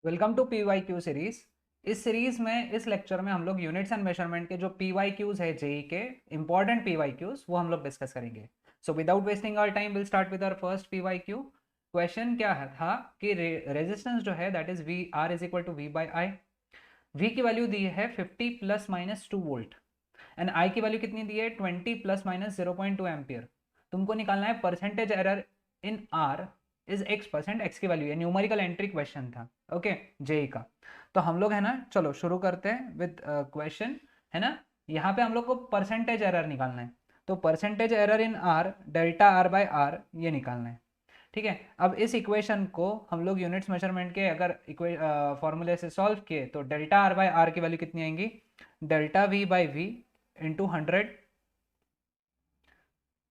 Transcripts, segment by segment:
Welcome to PYQ series. इस series में इस लेक्चर में हम लोग यूनिट्स एंड मेजरमेंट के जो PYQs है जेई के इंपॉर्टेंट PYQs वो हम लोग डिस्कस करेंगे। So without wasting our time will start with our first PYQ। Question क्या था कि रेजिस्टेंस जो है that is V R is equal to V by I. V की वैल्यू दी है 50 plus minus 2 volt and I की वैल्यू कितनी दी है 20 प्लस माइनस 0.2 एम्पियर। तुमको निकालना है percentage error in are is x%। X की वैल्यू है, न्यूमेरिकल एंट्री क्वेश्चन था ओके जेई का। तो हम लोग है ना, चलो शुरू करते हैं विद क्वेश्चन है ना। यहाँ पे हम लोग को परसेंटेज एरर निकालना है, तो percentage error in R delta are by R ये निकालना है। ठीक है, अब इस इक्वेशन को हम लोग यूनिट्स मेजरमेंट के अगर फॉर्मूले से सॉल्व किए तो डेल्टा आर बाय आर की वैल्यू कितनी आएंगी, delta we by V into 100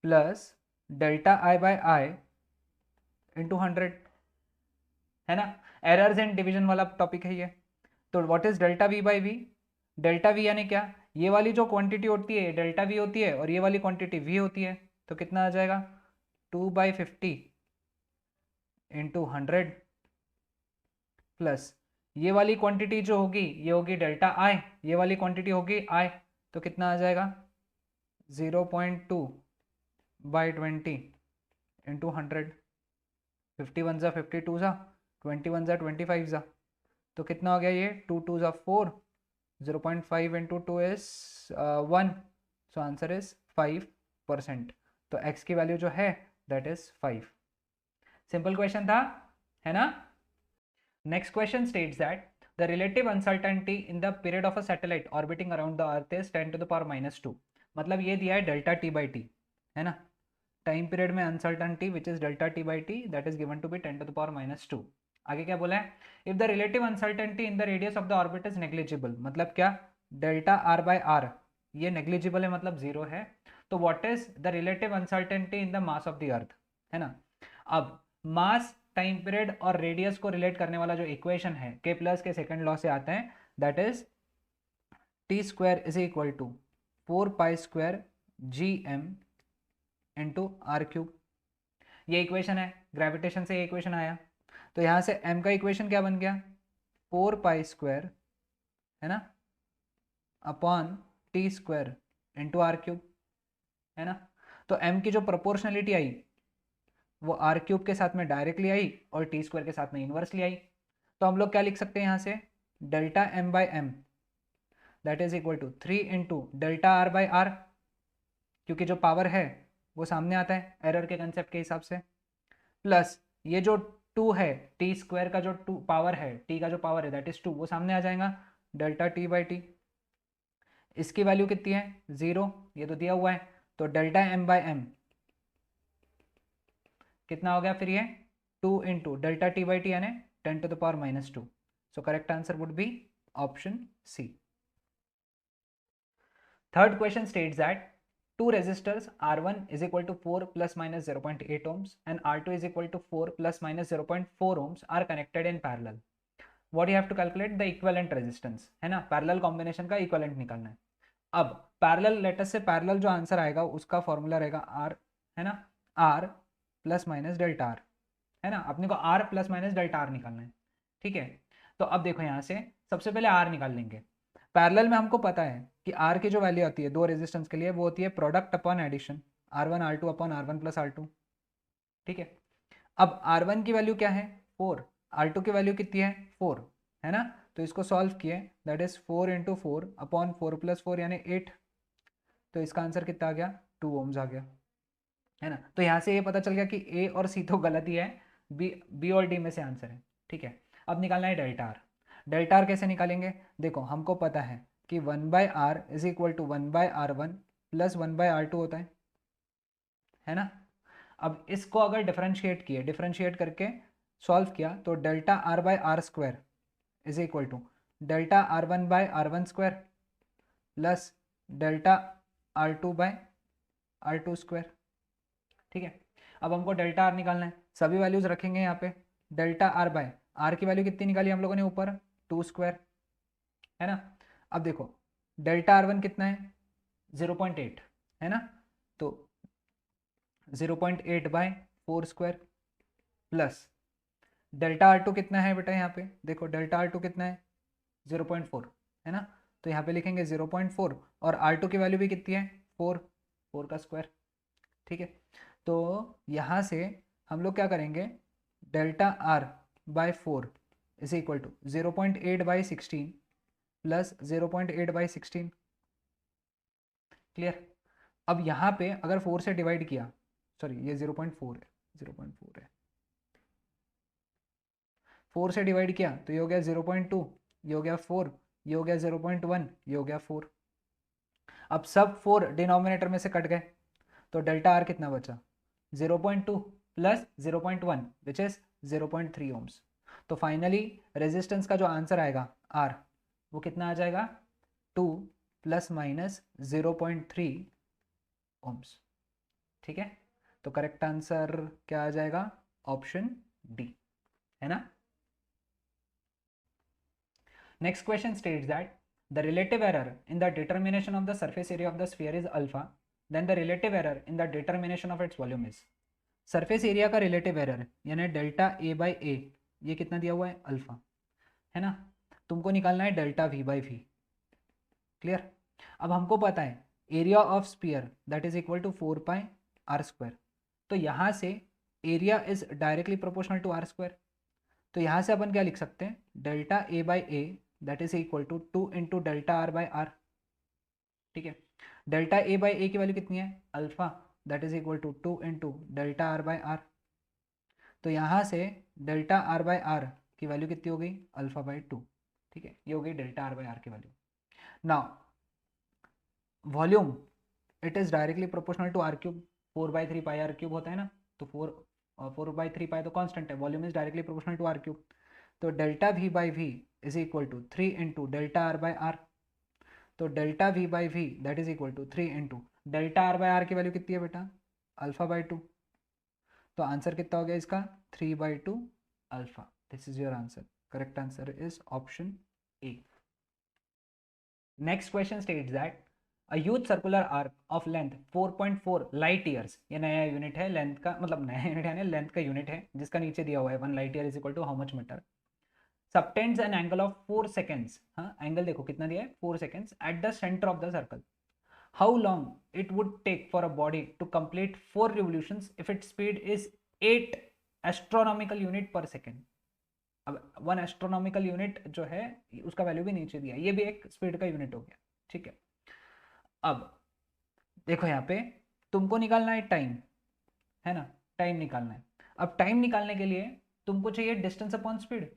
plus delta I by I into 100 है ना। एरर्स एंड डिवीजन वाला टॉपिक है ये। तो what is delta we by V, delta V यानी क्या, ये वाली जो क्वांटिटी होती है डेल्टा वी होती है और ये वाली क्वांटिटी वी होती है। तो कितना आ जाएगा 2/50 इंटू 100 प्लस ये वाली क्वांटिटी जो होगी ये होगी डेल्टा आई, ये वाली क्वांटिटी होगी आई। तो कितना आ जाएगा 0.2/20 इंटू 100। 51 ज़ा 52 ज़ा 21 ज़ा 25 ज़ा, तो कितना हो गया ये 2 2 ज़ा 4। 0.5 into 2 is 1, so answer is 5%। तो x की वैल्यू जो है दैट इज 5। सिंपल क्वेश्चन था है ना। Next question states that the relative uncertainty in the period of a satellite orbiting around the earth is 10 to the power -2। मतलब ये दिया है डेल्टा टी बाई टी है ना। टाइम पीरियड में uncertainty which is delta T by T that is given to be 10 to the power -2। आगे क्या बोला है, if the relative uncertainty in the radius of the orbit is negligible. मतलब क्या, delta are by R ये negligible है मतलब zero है। तो what is the relative uncertainty in the mass of the earth है ना। अब मास, टाइम पीरियड और रेडियस को रिलेट करने वाला जो इक्वेशन है के प्लस के सेकंड लॉ से आता है that is T square is equal to 4 pi square GM into R cube. ये इक्वेशन है, ग्रेविटेशन से ये इक्वेशन आया। तो यहाँ से m का इक्वेशन क्या बन गया 4 पाई स्क्वायर है ना upon T square into R cube है ना। तो m की जो प्रोपोर्शनलिटी आई वो आर क्यूब के साथ में डायरेक्टली आई और टी स्क्वायर के साथ में इन्वर्सली आई। तो हम लोग क्या लिख सकते हैं यहाँ से, delta m by M that is equal to 3 into delta R by R, क्योंकि जो पावर है वो सामने आता है एरर के कंसेप्ट के हिसाब से, प्लस ये जो 2 है टी स्क्वायर का जो 2 पावर है, टी का जो पावर है दैट इज 2 वो सामने आ जाएगा डेल्टा टी बाई टी। इसकी वैल्यू कितनी है 0, ये तो दिया हुआ है। तो डेल्टा एम बाई एम कितना हो गया फिर ये 2 into delta T by T यानी 10 to the power -2। So correct answer would be option C. Third question states that two resistors R1 is equal to 4 plus minus 0.8 ohms and R2 is equal to 4 plus minus 0.4 ohms are connected in parallel. What you have to calculate the equivalent resistance है ना, parallel combination का equivalent निकालना है। अब parallel letter से parallel जो answer आएगा उसका फॉर्मूला रहेगा R है ना, R plus minus delta R है ना। अपने को R plus minus delta R निकालना है। ठीक है, तो अब देखो यहाँ से सबसे पहले R निकाल लेंगे। पैरेलल में हमको पता है कि R की जो वैल्यू आती है दो रेजिस्टेंस के लिए वो होती है product upon addition R1 R2 upon R1 plus R2। ठीक है, अब R1 की वैल्यू क्या है 4, R2 की वैल्यू कितनी है 4 है ना। तो इसको सॉल्व किए that is 4 into 4 upon 4 plus 4 यानी 8। तो इसका आंसर कितना आ गया 2 ओम्स आ गया है ना। तो यहाँ से ये पता चल गया कि ए और सी तो गलत ही है, बी और डी में से आंसर है। ठीक है, अब निकालना है डेल्टा आर। डेल्टा आर कैसे निकालेंगे, देखो हमको पता है कि 1/r is equal to 1/r1 plus 1/r2 होता है ना। अब इसको अगर डिफरेंशिएट किए, डिफरेंशिएट करके सॉल्व किया तो delta are by R square is equal to delta R1 by R1 square plus delta R2 by R2 square. ठीक है, अब हमको डेल्टा आर निकालना है, सभी वैल्यूज रखेंगे यहाँ पे। डेल्टा आर बाय आर की वैल्यू कितनी निकाली हम लोगों ने ऊपर 2 स्क्वायर है ना। अब देखो डेल्टा R1 कितना है 0.8 है ना, तो 0.8 by 4 square plus delta R two कितना है बेटा, यहाँ पे देखो डेल्टा आर टू कितना है 0.4 है ना, तो यहाँ पे लिखेंगे 0.4 और आर टू की वैल्यू भी कितनी है 4 का स्क्वायर। ठीक है, तो यहाँ से हम लोग क्या करेंगे, delta are by 4 is equal to 0.8/16 प्लस 0.8/16। क्लियर। अब यहाँ पे अगर 4 से डिवाइड किया, सॉरी ये 0.4 है, 0.4 है, 4 से डिवाइड किया तो ये हो गया 0.2, ये हो गया 4, ये हो गया 0.1, ये हो गया 4। अब सब 4 डिनोमिनेटर में से कट गए तो डेल्टा आर कितना बचा 0.2 प्लस 0.1 विच इज 0.3 ओम्स। तो फाइनली रेजिस्टेंस का जो आंसर आएगा आर वो कितना आ जाएगा 2 प्लस माइनस 0.3 ओम्स। ठीक है, तो करेक्ट आंसर क्या आ जाएगा, ऑप्शन डी, है ना। Next question states that the relative error in the determination of the surface area of the sphere is alpha, then the relative error in the determination of its volume is। Surface area का relative error यानी delta A by ए, ये कितना दिया हुआ है alpha, है ना, तुमको निकालना है delta we by V. Clear. अब हमको पता है area of sphere that is equal to 4 pi R square, तो यहाँ से area is directly proportional to R square, तो यहाँ से अपन क्या लिख सकते हैं, delta A by A that is equal to 2 into delta R by R. ठीक है, डेल्टा ए बाई ए की वैल्यू कितनी है alpha, that is equal to 2 into delta R by R. तो यहाँ से डेल्टा आर बाई आर की value कितनी हो गई अल्फा बाई 2। ठीक है, ये हो गई डेल्टा आर बाई आर की value. Now volume it is directly proportional to are cube, 4/3 pi R cube होता है ना, तो 4/3 पाई तो कांस्टेंट है, volume is directly proportional to are cube, तो delta we by we is equal to 3 into delta R by R. तो delta we by V that is equal to 3 into delta R by R की value कितनी है बेटा alpha by 2, तो answer कितना हो गया इसका 3/2 alpha. This is your answer, correct answer is option A. Next question states that a huge circular arc of length 4.4 light years, ये नया यूनिट है लेंथ का, मतलब नया यूनिट है लेंथ का यूनिट है, जिसका नीचे दिया हुआ है 1 light year is equal to how much metre, subtends an angle of 4 seconds, हाँ एंगल देखो कितना दिया है 4 seconds at the centre of the circle, how long it would take for a body to complete 4 revolutions if it speed is 8 astronomical unit per second. अब 1 astronomical unit जो है उसका value भी नीचे दिया है, ये भी एक स्पीड का यूनिट हो गया। ठीक है, अब देखो यहाँ पे तुमको निकालना है टाइम, है ना, टाइम निकालना है। अब टाइम निकालने के लिए तुमको चाहिए डिस्टेंस अपॉन स्पीड,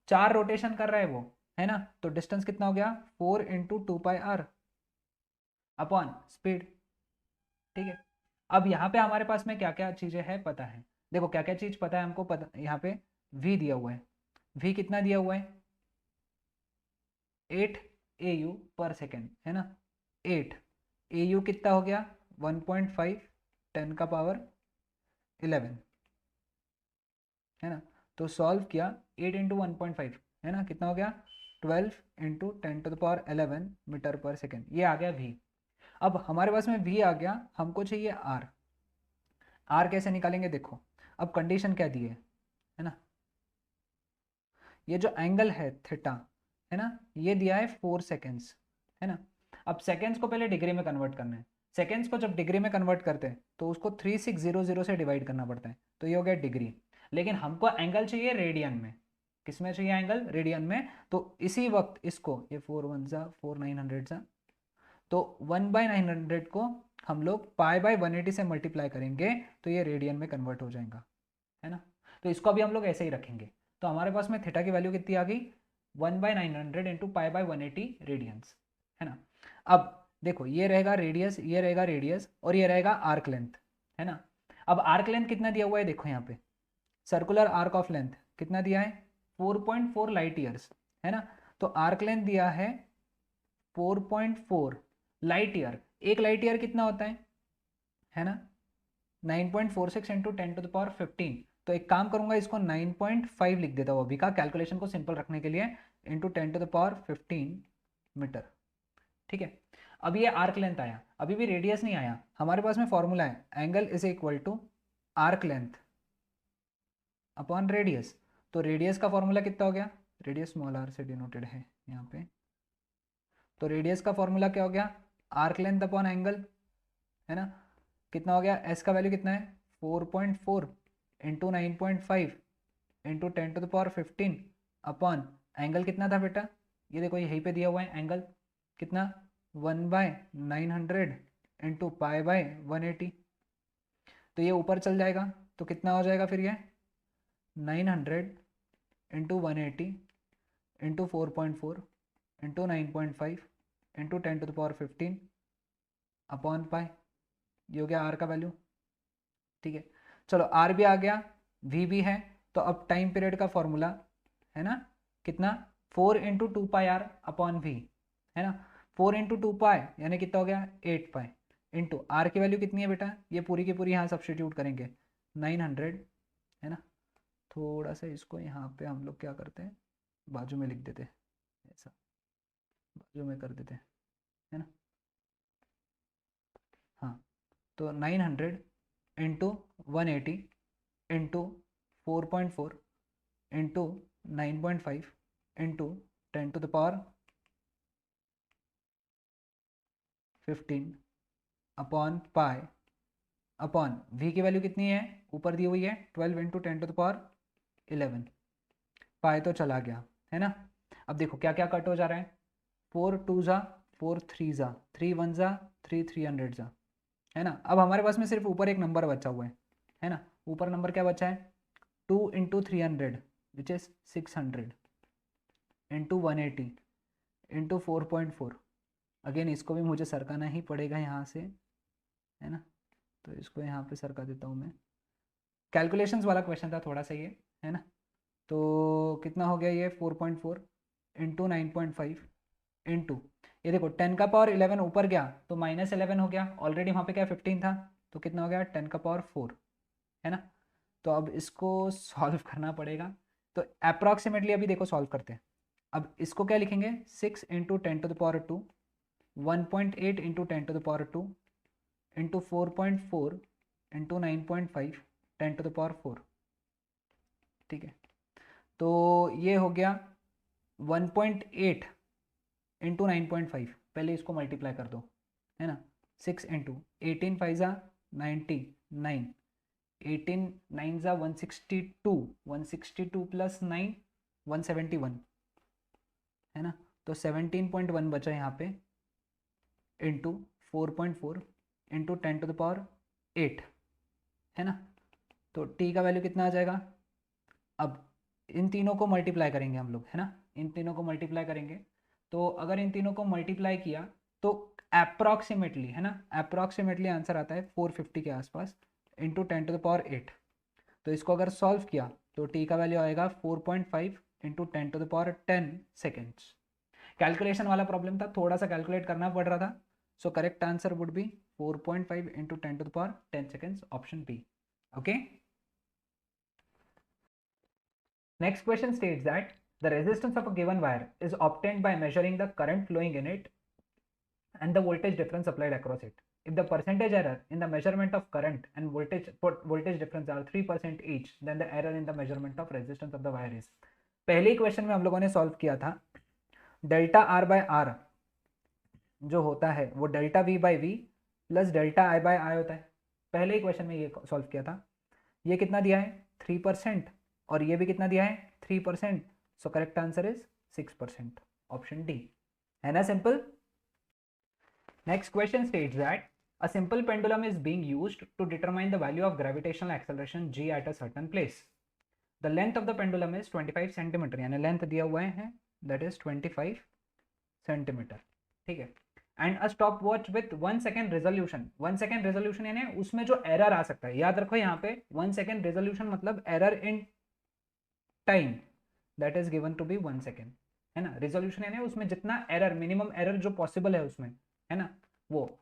4 रोटेशन कर रहा है वो, है ना, तो डिस्टेंस कितना हो गया 4 into 2 pi R upon speed. ठीक है, अब यहाँ पे हमारे पास में क्या क्या चीजें हैं पता है, देखो क्या क्या चीज पता है हमको, पता यहाँ पे v दिया हुआ है, v कितना दिया हुआ है 8 AU पर सेकेंड, है ना, 8 AU कितना हो गया 1.5 10 का पावर 11, है ना, तो सॉल्व किया 8 इंटू 1.5 है ना, कितना हो गया 12 into 10 to the power 11 metre per second, ये आ गया v। अब हमारे पास में v आ गया, हमको चाहिए r, r कैसे निकालेंगे देखो, अब कंडीशन क्या दी है ना, ये जो एंगल है थीटा, है ना, ये दिया है 4 सेकेंड्स, है ना। अब सेकेंड्स को पहले डिग्री में कन्वर्ट करना है, सेकेंड्स को जब डिग्री में कन्वर्ट करते हैं तो उसको 3600 से डिवाइड करना पड़ता है, तो ये हो गया डिग्री, लेकिन हमको एंगल चाहिए रेडियन में, किस में चाहिए एंगल रेडियन में, तो इसी वक्त इसको ये 4 1 जा 4 900 जा, तो 1/900 को हम लोग π/180 से मल्टीप्लाई करेंगे तो ये रेडियन में कन्वर्ट हो जाएगा, है ना, तो इसको अभी हम लोग ऐसे ही रखेंगे। तो हमारे पास में थीटा की वैल्यू कितनी आ गई 1/900 इंटू π/180 रेडियंस, है ना। अब देखो ये रहेगा रेडियस, ये रहेगा रेडियस और ये रहेगा आर्क लेंथ, है ना। अब आर्क लेंथ कितना दिया हुआ है देखो यहाँ पे, सर्कुलर आर्क ऑफ लेंथ कितना दिया है 4.4 लाइट ईयर्स, है ना, तो आर्क लेंथ दिया है 4.4 लाइट ईयर, एक लाइट ईयर कितना होता है ना 9.46 इंटू 10 टू द पावर 15, तो एक काम करूंगा इसको 9.5 लिख देता हूँ अभी का, कैलकुलेशन को सिंपल रखने के लिए, into 10 to the power 15 metre. ठीक है, अब ये आर्क लेंथ आया, अभी भी रेडियस नहीं आया, हमारे पास में फॉर्मूला है angle is equal to arc length upon radius, तो रेडियस का फॉर्मूला कितना हो गया, रेडियस स्मॉल आर से डिनोटेड है यहाँ पे, तो रेडियस का फॉर्मूला क्या हो गया, आर्क लेंथ अपॉन एंगल, है ना। कितना हो गया, एस का वैल्यू कितना है 4.4 इंटू 9.5 इंटू 10⁻15 अपॉन एंगल कितना था बेटा, ये देखो यहीं पे दिया हुआ है एंगल कितना 1/900 इंटू π/180, तो ये ऊपर चल जाएगा तो कितना हो जाएगा फिर ये 900 into 180 into 4.4 into 9.5 into 10⁻15 upon पाई, ये हो गया आर का वैल्यू। ठीक है, चलो आर भी आ गया, वी भी है, तो अब टाइम पीरियड का फॉर्मूला है ना कितना 4 इंटू 2πr अपॉन वी, है ना। 4 इंटू 2π यानी कितना हो गया 8π इंटू आर की वैल्यू कितनी है बेटा, ये पूरी की पूरी यहाँ सब्स्टिट्यूट करेंगे 900, है ना। थोड़ा सा इसको यहाँ पे हम लोग क्या करते हैं, बाजू में लिख देते हैं, ऐसा बाजू में कर देते हैं, है ना। हाँ, तो 900 into 180 into 4.4 into 9.5 into 10⁻15 upon pi upon V की वैल्यू कितनी है, ऊपर दी हुई है 12 इंटू 10⁻11, पाई तो चला गया, है ना। अब देखो क्या क्या कट हो जा रहा है, 4 2 ज़ा 4 3 ज़ा 3 1 ज़ा 3 300 ज़ा, है ना। अब हमारे पास में सिर्फ ऊपर एक नंबर बचा हुआ है ना, ऊपर नंबर क्या बचा है 2 into 300 which is 600 into 180 into 4.4, again इसको भी मुझे सरकाना ही पड़ेगा यहाँ से, है ना, तो इसको यहाँ पे सरका देता हूँ मैं, कैलकुलेशंस वाला क्वेश्चन था थोड़ा सा ये, है ना। तो कितना हो गया ये 4.4 इंटू 9.5 इंटू, ये देखो 10⁻11 ऊपर गया तो -11 हो गया, ऑलरेडी वहाँ पे क्या 15 था, तो कितना हो गया 10⁻4, है ना। तो अब इसको सॉल्व करना पड़ेगा, तो अप्रॉक्सीमेटली अभी देखो सॉल्व करते हैं। अब इसको क्या लिखेंगे 6 इंटू 10⁻2 1.8 इंटू 10⁻2 इंटू 4.4 इंटू 9.5 10⁻4, ठीक है। तो ये हो गया 1.8 इंटू 9.5, पहले इसको मल्टीप्लाई कर दो, है ना। 6 इंटू 18 5 ज़ा 99, 18 9 ज़ा 162, 162 प्लस 9 171, है ना। तो 17.1 बचा यहाँ पे इंटू 4.4 इंटू 10⁻8, है ना। तो t का वैल्यू कितना आ जाएगा, अब इन तीनों को मल्टीप्लाई करेंगे हम लोग, है ना, इन तीनों को मल्टीप्लाई करेंगे, तो अगर इन तीनों को मल्टीप्लाई किया तो अप्रॉक्सीमेटली, है ना, अप्रॉक्सीमेटली आंसर आता है 450 के आसपास इंटू 10⁻8। तो इसको अगर सॉल्व किया तो t का वैल्यू आएगा 4.5 इंटू 10⁻10 सेकेंड्स। कैलकुलेशन वाला प्रॉब्लम था, थोड़ा सा कैलकुलेट करना पड़ रहा था, so correct answer would be 4.5 into 10⁻10 seconds, option B. Okay, next question states that the resistance of a given wire is obtained by measuring the current flowing in it and the voltage difference applied across it. If the percentage error in the measurement of current and voltage difference are 3% each, then the error in the measurement of resistance of the wire is. पहले ही question में हम लोगों ने solve किया था, delta R by are जो होता है वो delta we by V plus delta I by I होता है, पहले ही क्वेश्चन में ये सॉल्व किया था। ये कितना दिया है 3% और ये भी कितना दिया है 3%, so correct answer is 6%, option D, है ना, simple. Next question states that a simple pendulum is being used to determine the value of gravitational acceleration g at a certain place. The length of the pendulum is 25 centimeter, यानी length दिया हुआ है that is 25 centimeter, ठीक है। And a stop watch with 1 second resolution, 1 second resolution यानी उसमें जो error आ सकता है, याद रखो यहाँ पे 1 सेकेंड रेजोल्यूशन मतलब error in time that is given to be 1 second, है ना। रेजोल्यूशन यानी उसमें जितना एरर, मिनिमम एरर जो पॉसिबल है उसमें, है ना, वो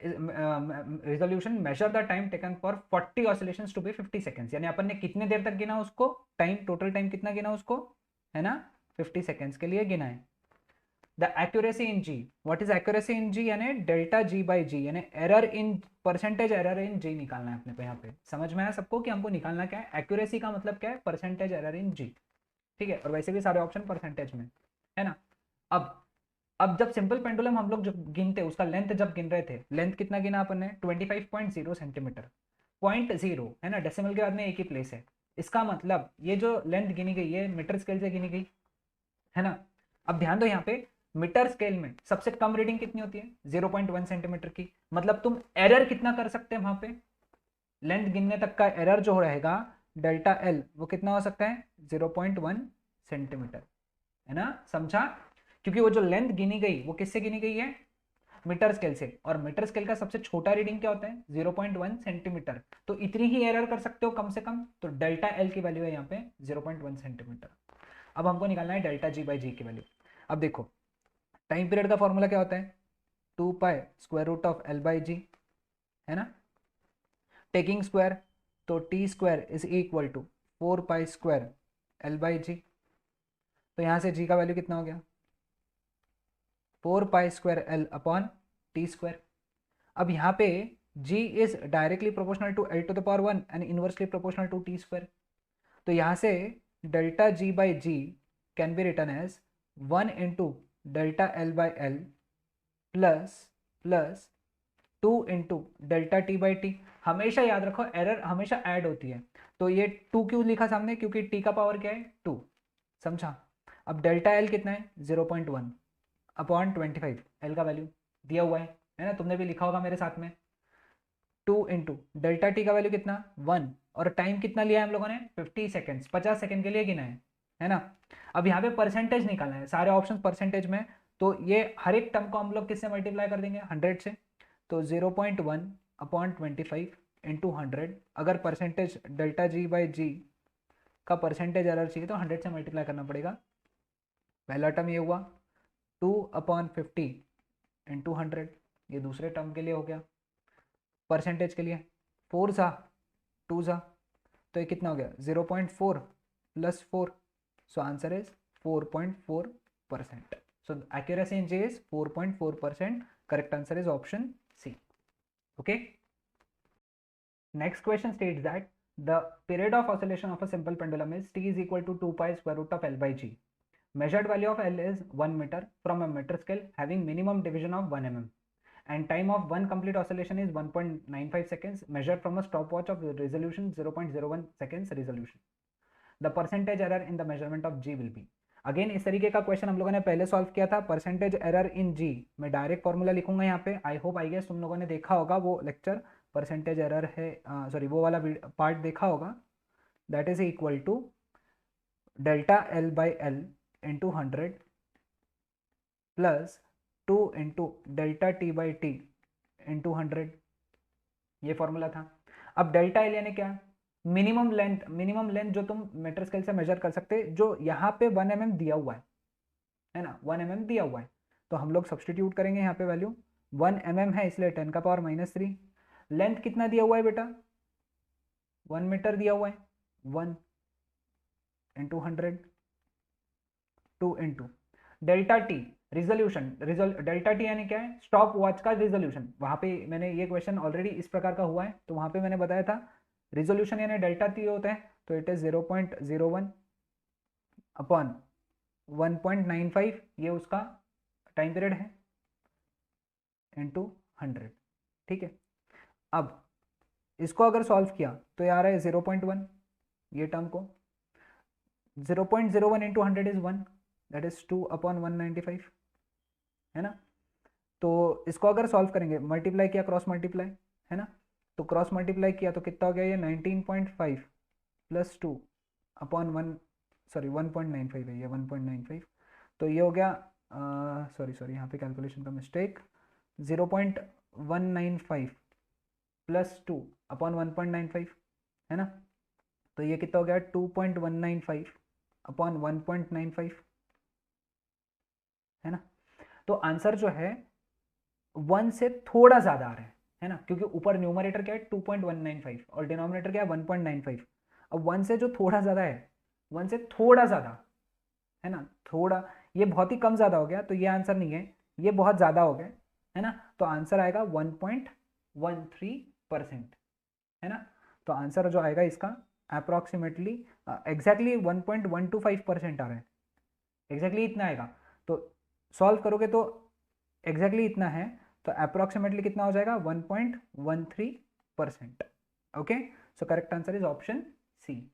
resolution measure the time taken for 40 oscillations to be 50 seconds, यानी अपन ने कितने देर तक गिना उसको, टाइम, टोटल टाइम कितना गिना उसको, है ना, 50 सेकेंड्स के लिए गिना है। The accuracy in G, what is accuracy in G, यानी डेल्टा जी बाई जी, यानी error in percentage error in G निकालना है अपने को यहाँ पे। समझ में आया सबको कि हमको निकालना क्या है? एक्यूरेसी का मतलब क्या है? परसेंटेज एरर इन जी, ठीक है। और वैसे भी सारे ऑप्शन परसेंटेज में है ना। अब जब सिंपल पेंडुलम हम लोग जब गिनते, उसका लेंथ जब गिन रहे थे, लेंथ कितना गिना अपन ने? 25.0 सेंटीमीटर, 0.0 है ना, डेसिमल के बाद में एक ही प्लेस है। इसका मतलब ये जो लेंथ गिनी गई है मीटर स्केल से गिनी गई है ना। अब ध्यान दो यहाँ पे, मीटर स्केल में सबसे कम रीडिंग कितनी होती है? 0.1 सेंटीमीटर की। मतलब तुम एरर कितना कर सकते हैं वहां पे? लेंथ गिनने तक का एरर जो रहेगा डेल्टा एल, वो कितना हो सकता है? 0.1 सेंटीमीटर, है ना। समझा? क्योंकि वो जो लेंथ गिनी गई वो किससे गिनी गई है? मीटर स्केल से, और मीटर स्केल का सबसे छोटा रीडिंग क्या होता है? 0.1 सेंटीमीटर। तो इतनी ही एरर कर सकते हो कम से कम, तो डेल्टा एल की वैल्यू है यहाँ पे 0.1 सेंटीमीटर। अब हमको निकालना है डेल्टा जी बाई जी की वैल्यू। अब देखो, टाइम पीरियड का फॉर्मूला क्या होता है? 2 pi square root of L by G, है ना। टेकिंग स्क्वायर, तो T square is equal to 4 pi square L by जी। तो यहाँ से जी का वैल्यू कितना हो गया? 4 pi square L upon T square. अब यहाँ पे g is directly proportional to l to the power 1 and inversely proportional to T square. तो यहाँ से delta ji by G can be written as 1 into delta L by L plus 2 into delta T by T. हमेशा याद रखो error हमेशा add होती है, तो ये 2 क्यों लिखा सामने? क्योंकि t का पावर क्या है? 2। समझा? अब डेल्टा एल कितना है? 0.1 अपॉन 25, एल का वैल्यू दिया हुआ है ना, तुमने भी लिखा होगा मेरे साथ में। 2 इंटू डेल्टा टी का वैल्यू कितना? 1, और टाइम कितना लिया है हम लोगों ने? 50 सेकेंड्स, 50 सेकेंड के लिए गिना है ना। अब यहाँ पे परसेंटेज निकालना है, सारे ऑप्शन परसेंटेज में, तो ये हर एक टर्म को हम लोग किससे मल्टीप्लाई कर देंगे? 100 से। तो 0.1 अपॉन 25 इंटू 100। अगर परसेंटेज डेल्टा जी बाई जी का परसेंटेज एरर चाहिए तो 100 से मल्टीप्लाई करना पड़ेगा। पहला टर्म ये हुआ 2 अपॉन 50 इंटू 100, ये दूसरे टर्म के लिए हो गया। परसेंटेज के लिए 4 सा 2 सा, तो ये कितना हो गया? 0.4 plus 4, so answer is 4.4%। So accuracy in J is 4.4%। Correct answer is option C. Okay, next question states that the period of oscillation of a simple pendulum is t is equal to 2 pi square root of L by g. Measured value of L is 1 meter from a meter scale having minimum division of 1 mm. And time of one complete oscillation is 1.95 seconds measured from a stopwatch of resolution 0.01 seconds resolution. The percentage error in the measurement of G will be. Again इस तरीके का question हम लोगों ने पहले solve किया था। Percentage error in जी, मैं डायरेक्ट फॉर्मूला लिखूंगा यहाँ पे। आई होप आई गेस तुम लोगों ने देखा होगा वो लेक्चर, परसेंटेज एरर है, सॉरी वो वाला पार्ट देखा होगा। That is equal to delta L by L into 100 plus 2 into delta T by T into 100, ये फॉर्मूला था। अब डेल्टा एल यानी क्या? मिनिमम लेंथ जो तुम मीटर स्केल से मेजर कर सकते, जो यहाँ पे 1 mm दिया हुआ है ना, 1 mm दिया हुआ है, तो हम लोग सब्सटीट्यूट करेंगे यहाँ पे वैल्यू। 1 mm है इसलिए 10 का पावर -3। लेंथ कितना दिया हुआ है बेटा? 1 मीटर दिया हुआ है, 1 into 100, 2 into delta T resolution. Delta T यानी क्या है? स्टॉप वॉच का रिजोल्यूशन। वहां पे मैंने ये क्वेश्चन ऑलरेडी इस प्रकार का हुआ है, तो वहां पे मैंने बताया था रिजोल्यूशन यानी डेल्टा टी होता है, तो इट इज 0.01 अपॉन 1.95, ये उसका टाइम पीरियड है, इंटू 100। ठीक है, अब इसको अगर सॉल्व किया तो यार है 0.1, ये टर्म को 0.01 into 100 is 1, that is 2 upon 195, है ना। तो इसको अगर सॉल्व करेंगे, मल्टीप्लाई किया, क्रॉस मल्टीप्लाई, है ना, तो क्रॉस मल्टीप्लाई किया तो कितना हो गया? ये 19.5 प्लस 2 अपॉन 1, सॉरी 1.95 है ये, 1.95, तो ये हो गया, सॉरी यहाँ पे कैलकुलेशन का मिस्टेक, 0.195 प्लस 2 अपॉन 1.95, है ना, तो ये कितना हो गया? 2.195 अपॉन 1.95, है ना। तो आंसर जो है 1 से थोड़ा ज्यादा आ रहा है ना, क्योंकि ऊपर न्यूमरेटर क्या है? 2.195 और डिनोमिनेटर क्या है? 1.95। अब 1 से जो थोड़ा ज्यादा है, 1 से थोड़ा ज्यादा, है ना, थोड़ा, ये बहुत ही कम ज़्यादा हो गया तो ये आंसर नहीं है, ये बहुत ज़्यादा हो गया है ना, तो आंसर आएगा 1.13%, है ना। तो आंसर जो आएगा इसका अप्रॉक्सीमेटली एग्जैक्टली 1.125% आ रहा है, एग्जैक्टली इतना आएगा। तो सॉल्व करोगे तो एग्जैक्टली इतना है, तो अप्रॉक्सीमेटली कितना हो जाएगा 1.13%। Okay, so correct answer is option C.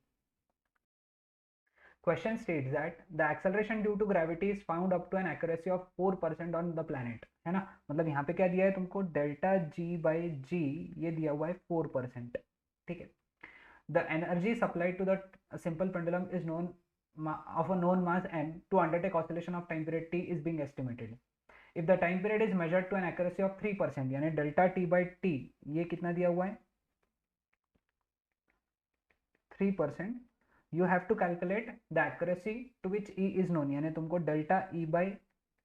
Question states that the acceleration due to gravity is found up to an accuracy of 4% on the planet, है ना। मतलब यहाँ पे क्या दिया है तुमको, डेल्टा जी बाई जी ये दिया हुआ है 4%, ठीक है। The energy supplied to the simple pendulum is known of a known mass m to undertake oscillation of time period t is being estimated. If the time period is measured to an accuracy of 3%, यानी delta t by t ये कितना दिया हुआ है 3%, you have to calculate the accuracy to which e is known, यानी तुमको delta e by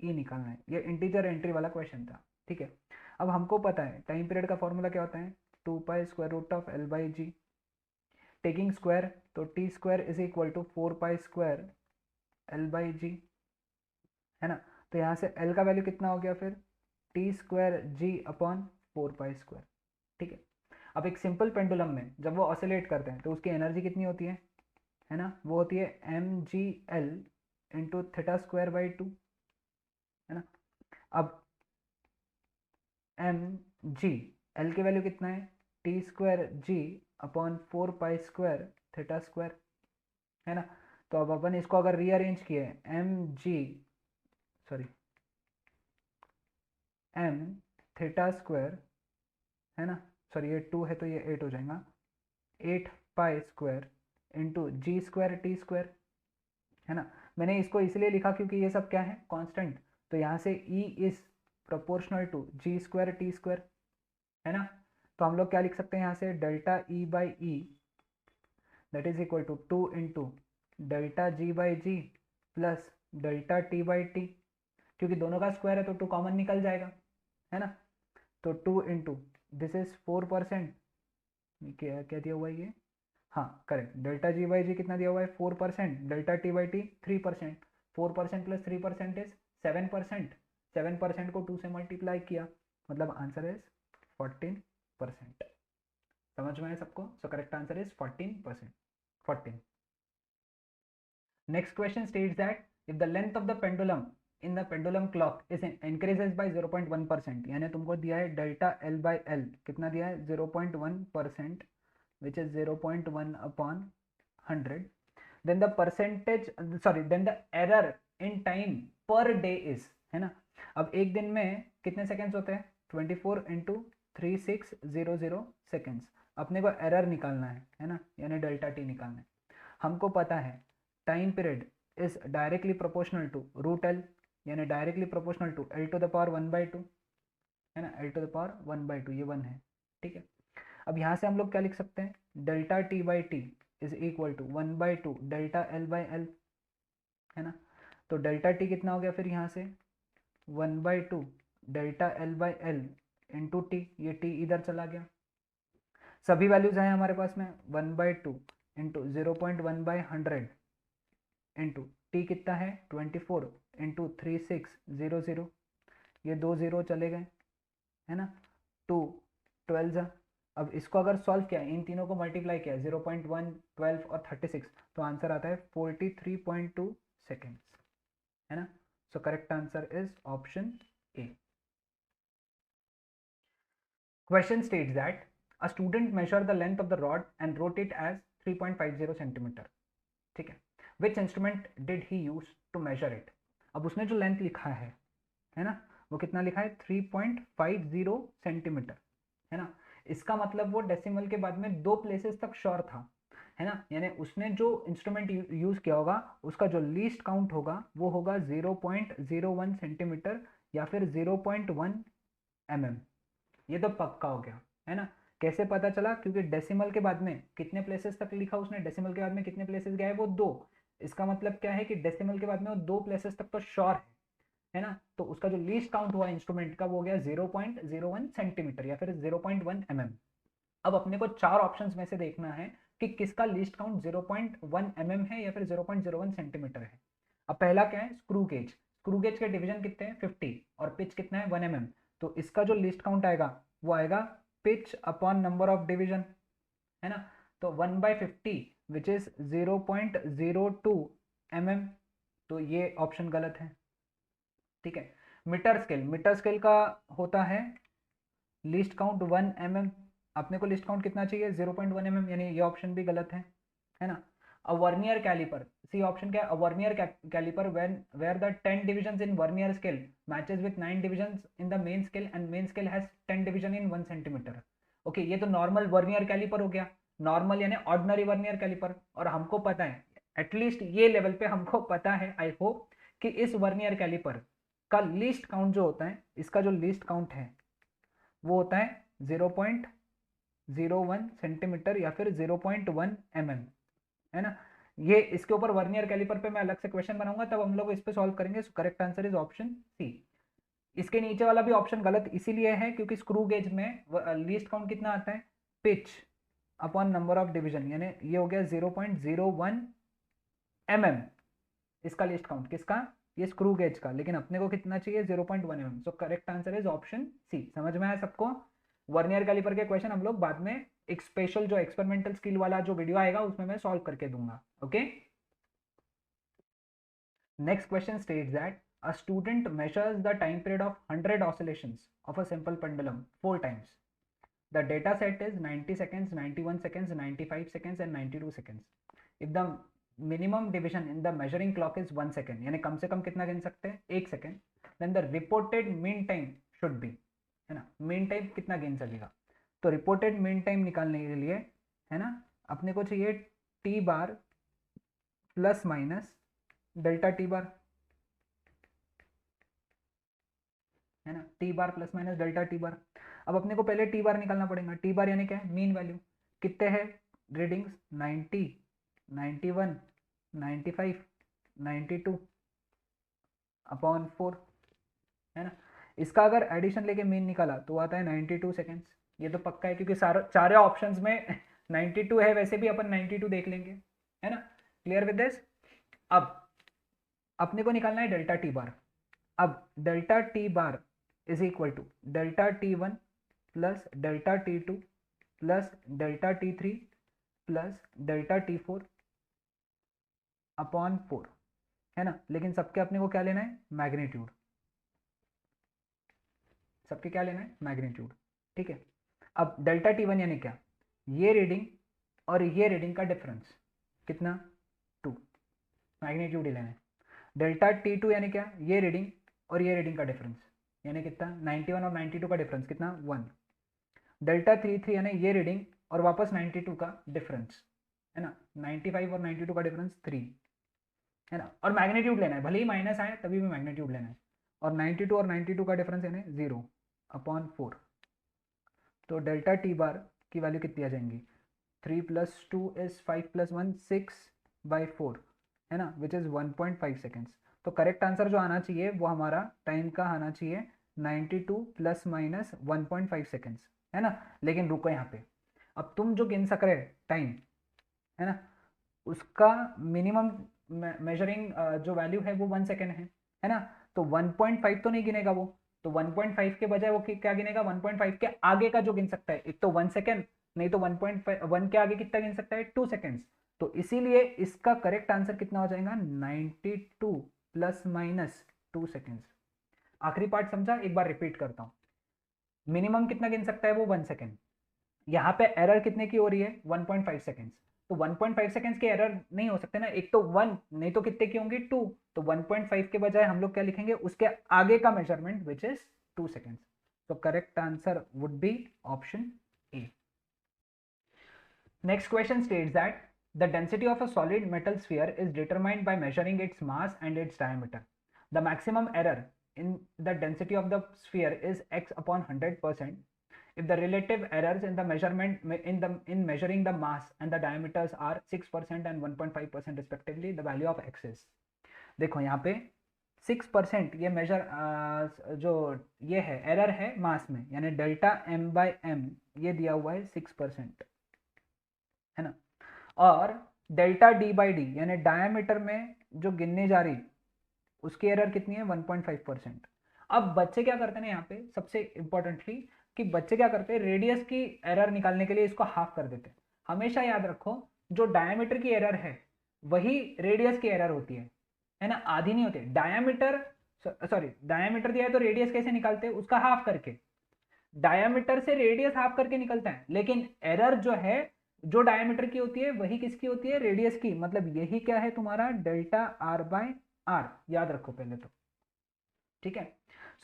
e निकालना है। ये इंटीजर एंट्री वाला क्वेश्चन था, ठीक है। अब हमको पता है टाइम पीरियड का फॉर्मूला क्या होता है, 2 pi square root of L by G, taking square तो T square is equal to 4 pi square L by G, है ना। तो यहाँ से एल का वैल्यू कितना हो गया फिर T square G upon 4 pi square, ठीक है। अब एक सिंपल पेंडुलम में जब वो ऑसिलेट करते हैं तो उसकी एनर्जी कितनी होती है ना, वो होती है M G L into theta square by 2, है ना। अब एम जी एल की वैल्यू कितना है T square G upon 4 pi square theta square, है ना। तो अब अपन इसको अगर रीअरेंज किए M G sorry M theta square, है ना, सॉरी ये 2 है तो ये 8 हो जाएगा, 8 पाई स्क्वायर इंटू जी स्क्वायर टी स्क्वायर, है ना। मैंने इसको इसलिए लिखा क्योंकि ये सब क्या है कांस्टेंट, तो यहाँ से E is proportional to g square t square, है ना। तो हम लोग क्या लिख सकते हैं यहाँ से delta E by e that is equal to 2 into delta ji by g plus delta T by t, क्योंकि दोनों का स्क्वायर है तो 2 कॉमन निकल जाएगा, है ना। तो 2 इंटू दिस इज 4%, क्या क्या दिया हुआ है ये, हाँ करेक्ट, डेल्टा जी बाई जी कितना दिया हुआ है 4%, delta T by T 3%, 4% plus 3% is 7%, 7% को 2 से मल्टीप्लाई किया, मतलब आंसर इज 14%। समझ में आया सबको, सो correct answer is 14%, 14। Next question states that if the length of the pendulum in the pendulum clock is increases by 0.1%, यानी तुमको दिया है डेल्टा एल बाई एल कितना दिया है 0.1%, which is 0.1 upon 100, then the percentage then the error in time per day is, है ना। अब एक दिन में कितने सेकेंड्स होते हैं 24 इंटू 3600 सेकेंड्स, अपने को एरर निकालना है ना, यानी डेल्टा टी निकालना है। हमको पता है time period is directly proportional to root L, यानी directly proportional to L to the power 1/2, है ना, एल टू द पावर 1/2 ये 1 है, ठीक है। अब यहाँ से हम लोग क्या लिख सकते हैं delta T by t is equal to 1/2 delta L by l, है ना। तो डेल्टा टी कितना हो गया फिर यहाँ से 1/2 delta L by L into T, ये टी इधर चला गया, सभी वैल्यूज हैं हमारे पास में 1/2 इंटू 0.1/100 इंटू टी कितना है 24 इंटू 3600, ये 2 0 चले गए, है ना, 2 12। अब इसको अगर सॉल्व किया इन तीनों को मल्टीप्लाई किया 0.1 12 और 36, तो आंसर आता है 43.2 सेकेंड्स, है ना। So correct answer is option A. Question states that a student measure the length of the rod and wrote it as 3.50 centimetre, ठीक है। Which instrument did he use to measure it. अब उसने जो length लिखा है ना, वो कितना लिखा है 3.50 सेंटीमीटर, है ना। इसका मतलब वो डेसिमल के बाद में 2 प्लेसेस तक श्योर था, है ना, यानी उसने जो इंस्ट्रूमेंट यूज किया होगा उसका जो लीस्ट काउंट होगा वो होगा 0.01 सेंटीमीटर या फिर 0.1 mm, ये तो पक्का हो गया, है ना। कैसे पता चला, क्योंकि डेसिमल के बाद में कितने प्लेसेस तक लिखा उसने, डेसिमल के बाद में कितने प्लेसेस गए वो 2, इसका मतलब क्या है कि डेसिमल के बाद में वो 2 प्लेसेस तक तो श्योर है ना। तो उसका जो लीस्ट काउंट हुआ इंस्ट्रूमेंट का वो हो गया 0.01 सेंटीमीटर या फिर 0.1 mm। अब अपने को 4 ऑप्शंस में से देखना है कि किसका लीस्ट काउंट 0.1 mm है या फिर 0.01 सेंटीमीटर है। अब पहला क्या है, स्क्रू गेज। स्क्रू गेज के डिवीजन कितने हैं 50 और पिच कितना है 1 mm। तो इसका जो लीस्ट काउंट आएगा वो आएगा pitch upon number of division, है ना। तो 1/50 विच इज 0.02 mm, तो ये ऑप्शन गलत है। ठीक है। मीटर स्केल, मीटर स्केल का होता है लीस्ट काउंट 1 mm, अपने को लिस्ट काउंट कितना चाहिए 0.1 mm, यानी ये ऑप्शन भी गलत है ना। A vernier caliper, C option क्या है, a vernier caliper when where the 10 divisions in vernier scale matches with 9 divisions in the main scale and main scale has 10 division in 1 centimetre. Okay, ये तो normal vernier caliper हो गया, normal यानी ordinary vernier caliper. और हमको पता है, at least ये लेवल पे हमको पता है, आई होप, कि इस वर्नियर कैलिपर का लीस्ट काउंट जो होता है, इसका जो लीस्ट काउंट है वो होता है 0.01 सेंटीमीटर या फिर 0.1 mm, है ना। ये इसके ऊपर वर्नियर कैलिपर पे मैं अलग से क्वेश्चन बनाऊंगा, तब हम लोग इस पे सॉल्व करेंगे। So correct answer is option C. इसके नीचे वाला भी ऑप्शन गलत इसीलिए है क्योंकि स्क्रू गेज में लीस्ट काउंट कितना आता है, pitch upon number of division, यानी ये हो गया 0.01 mm इसका लीस्ट काउंट। किसका, ये स्क्रू गेज का, लेकिन अपने को कितना चाहिए 0.1 mm। So correct answer is option C. समझ में आया सबको। वर्नियर कैलिपर के क्वेश्चन हम लोग बाद में एक स्पेशल जो एक्सपेरिमेंटल स्किल वाला जो वीडियो आएगा उसमें मैं सॉल्व करके दूंगा। Okay, next question states that a student measures the time period of 100 oscillations of a simple pendulum 4 times. The data set is 90 seconds, 91 seconds, 95 seconds and 92 seconds. If the minimum division in the measuring clock is 1 second, यानी कम से कम कितना गिन सकते हैं 1 second, then the reported mean time should be, है ना, mean time कितना गिन सकेगा। तो रिपोर्टेड मीन टाइम निकालने के लिए, है ना, अपने को चाहिए T bar plus minus delta t बार, है ना, T bar plus minus delta t bar. अब अपने को पहले टी बार निकालना पड़ेगा। टी बार यानी क्या है, मीन वैल्यू। कितने हैं रीडिंग्स 90, 91, 95, 92 अपॉन 4, है ना। इसका अगर एडिशन लेके मीन निकाला तो आता है 92 सेकेंड्स। ये तो पक्का है क्योंकि सारे ऑप्शंस में 92 है, वैसे भी अपन 92 देख लेंगे, है ना। Clear with this. अब अपने को निकालना है डेल्टा टी बार। अब delta t bar is equal to delta t one plus delta t two plus delta t three plus delta t four upon 4, है ना। लेकिन सबके अपने को क्या लेना है, मैग्नीट्यूड। सबके क्या लेना है, मैग्नीट्यूड। ठीक है। अब डेल्टा टी वन यानी क्या, ये रीडिंग और ये रीडिंग का डिफरेंस कितना 2, मैग्नीट्यूड ही लेना है। डेल्टा टी टू यानी क्या, ये रीडिंग और ये रीडिंग का डिफरेंस यानी कितना 91 और 92 का डिफरेंस कितना 1। डेल्टा 3 यानी ये रीडिंग और वापस 92 का डिफरेंस, है ना, 95 और 92 का डिफरेंस 3, है ना। और मैग्नीट्यूड लेना है, भले ही माइनस आए तभी भी मैग्नीट्यूड लेना है। और 92 और 92 का डिफरेंस यानी 0 अपॉन 4। तो डेल्टा टी बार की वैल्यू कितनी आ जाएंगी, 3 + 2 इज 5 + 1 6/4, है ना, विच इज़ 1.5 सेकेंड्स। तो करेक्ट आंसर जो आना चाहिए वो हमारा टाइम का आना चाहिए 92 ± 1.5 सेकेंड्स, है ना। लेकिन रुको यहाँ पे, अब तुम जो गिन सक रहे टाइम, है ना, उसका मिनिमम मेजरिंग जो वैल्यू है वो 1 सेकेंड है ना। तो 1.5 तो नहीं गिनेगा वो, तो 1.5 के बजाय वो क्या गिनेगा, 1.5 के आगे का जो गिन सकता है, एक तो 1 सेकेंड, नहीं तो 1.1 के आगे कितना गिन सकता है 2 सेकेंड्स। तो इसीलिए इसका करेक्ट आंसर कितना हो जाएगा 92 ± 2 सेकेंड्स। आखिरी पार्ट समझा, एक बार रिपीट करता हूं। मिनिमम कितना गिन सकता है वो 1 सेकेंड, यहाँ पे एरर कितने की हो रही है 1.5 सेकेंड्स। तो 1.5 सेकेंड्स के एरर नहीं हो सकते ना, एक तो 1 नहीं तो कितने की होंगी 2। तो 1.5 के बजाय हम लोग क्या लिखेंगे, उसके आगे का मेजरमेंट विच इज 2 सेकेंड्स। तो correct answer would be option A. Next question states that the density of a solid metal sphere is determined by measuring its mass and its diameter. The maximum error in the density of the sphere is x upon 100%. If the relative errors in the measurement in measuring the mass and the diameters are 6% and 1.5% respectively, the value of x is. देखो यहाँ पे 6% ये major जो ये है error है मास में, यानी डेल्टा m/m ये दिया हुआ है 6%, है ना। और डेल्टा d/d यानी डायमीटर में जो गिनने जा रही उसकी एरर कितनी है 1.5%। अब बच्चे क्या करते हैं ना यहाँ पे सबसे इंपॉर्टेंटली कि बच्चे क्या करते हैं, रेडियस की एरर निकालने के लिए इसको हाफ कर देते हैं। हमेशा याद रखो जो डायमीटर की एरर है वही रेडियस की एरर होती है ना, आधी नहीं होती। डायमीटर सॉरी डायमीटर दिया है तो रेडियस कैसे निकालते हैं, उसका हाफ करके। डायमीटर से रेडियस हाफ करके निकलता है, लेकिन एरर जो है जो डायमीटर की होती है वही किसकी होती है, रेडियस की। मतलब यही क्या है तुम्हारा डेल्टा आर बाय आर, याद रखो पहले तो, ठीक है।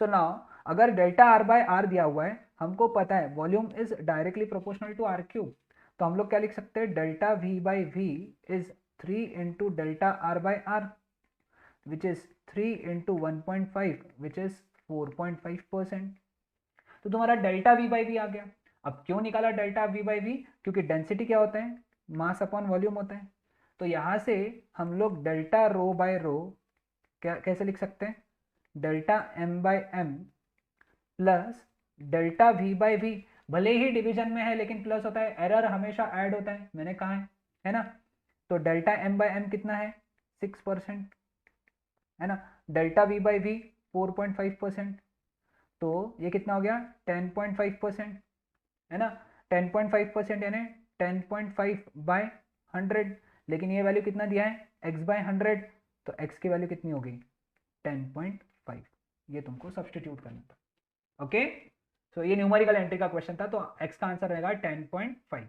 सो नाउ अगर डेल्टा आर बाय आर दिया हुआ है, हमको पता है volume is directly proportional to are cube, तो हम लोग क्या लिख सकते हैं, delta we by we is 3 into delta are by r which is 3 into 1.5 which is 4.5%। तो तुम्हारा डेल्टा वी बाई वी आ गया। अब क्यों निकाला डेल्टा वी बाई वी, क्योंकि डेंसिटी क्या होता है, मास अपॉन वॉल्यूम होता है। तो यहां से हम लोग डेल्टा रो बाय रो क्या कैसे लिख सकते हैं, delta m by m plus delta we by v. भले ही डिवीजन में है लेकिन प्लस होता है, एरर हमेशा ऐड होता है, मैंने कहा है ना। तो डेल्टा एम बाय एम कितना है 6%, है ना। डेल्टा वी बाई वी 4.5%, तो ये कितना हो गया 10.5%, है ना। 10.5% यानी 10.5 बाय 100, लेकिन ये वैल्यू कितना दिया है x बाय 100, तो x की वैल्यू कितनी होगी 10.5। ये तुमको सब्सटीट्यूट करना था, ओके। सो ये न्यूमेरिकल एंट्री का क्वेश्चन था, तो x का आंसर रहेगा 10.5।